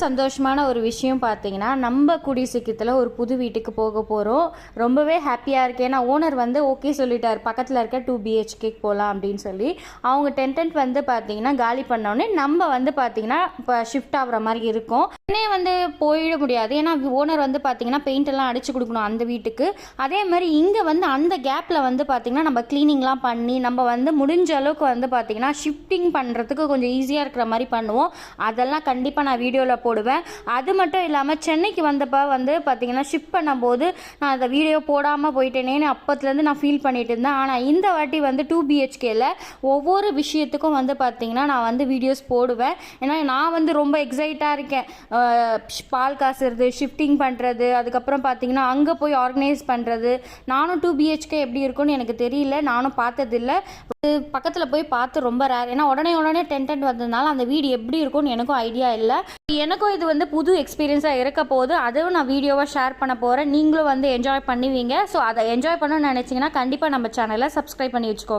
சந்தோஷமான ஒரு விஷயம் பார்த்தீங்கன்னா, நம்ம கூடிய சீக்கிரத்தில் ஒரு புது வீட்டுக்கு போக போகிறோம். ரொம்பவே ஹாப்பியாக இருக்கு. ஏன்னா ஓனர் வந்து ஓகே சொல்லிட்டார், பக்கத்தில் இருக்க 2 BHK போகலாம் அப்படின்னு சொல்லி. அவங்க டென்ட் வந்து பார்த்தீங்கன்னா காலி பண்ணோடனே நம்ம வந்து பார்த்தீங்கன்னா இப்போ ஷிஃப்ட் ஆகிற மாதிரி இருக்கும். உடனே வந்து போயிட முடியாது, ஏன்னா ஓனர் வந்து பார்த்தீங்கன்னா பெயிண்ட் எல்லாம் அடிச்சு கொடுக்கணும் அந்த வீட்டுக்கு. அதே மாதிரி இங்கே வந்து அந்த கேப்பில் வந்து பார்த்தீங்கன்னா நம்ம க்ளீனிங்லாம் பண்ணி நம்ம வந்து முடிஞ்ச அளவுக்கு வந்து பார்த்தீங்கன்னா ஷிஃப்டிங் பண்ணுறதுக்கு கொஞ்சம் ஈஸியாக இருக்கிற மாதிரி பண்ணுவோம். அதெல்லாம் கண்டிப்பாக நான் வீடியோவில் போடுவேன். அது மட்டும் இல்லாமல் சென்னைக்கு வந்தப்போ வந்து பார்த்தீங்கன்னா ஷிஃப்ட் பண்ணும்போது நான் அந்த வீடியோ போடாமல் போயிட்டேனேன்னு அப்போத்துலேருந்து நான் ஃபீல் பண்ணிட்டு இருந்தேன். ஆனால் இந்த வாட்டி வந்து 2 BHKல ஒவ்வொரு விஷயத்துக்கும் வந்து பார்த்தீங்கன்னா நான் வந்து வீடியோஸ் போடுவேன். ஏன்னா நான் வந்து ரொம்ப எக்ஸைட்டாக இருக்கேன். பால் காசுறது, ஷிஃப்டிங் பண்ணுறது, அதுக்கப்புறம் பார்த்தீங்கன்னா அங்கே போய் ஆர்கனைஸ் பண்ணுறது. நானும் 2 BHK எப்படி இருக்குன்னு எனக்கு தெரியல, நானும் பார்த்ததில்லை. பக்கத்தில் போய் பார்த்து ரொம்ப ரேர். ஏன்னா உடனே டென்ட் வந்ததுனால அந்த வீடு எப்படி இருக்கும்னு எனக்கும் ஐடியா இல்லை. எனக்கும் இது வந்து புது எக்ஸ்பீரியன்ஸாக இருக்க போது, அதுவும் நான் வீடியோவாக ஷேர் பண்ண போகிறேன். நீங்களும் வந்து என்ஜாய் பண்ணுவீங்க. ஸோ அதை என்ஜாய் பண்ணணும்னு நினச்சிங்கன்னா கண்டிப்பாக நம்ம சேனலை சப்ஸ்கிரைப் பண்ணி வச்சுக்கோங்க.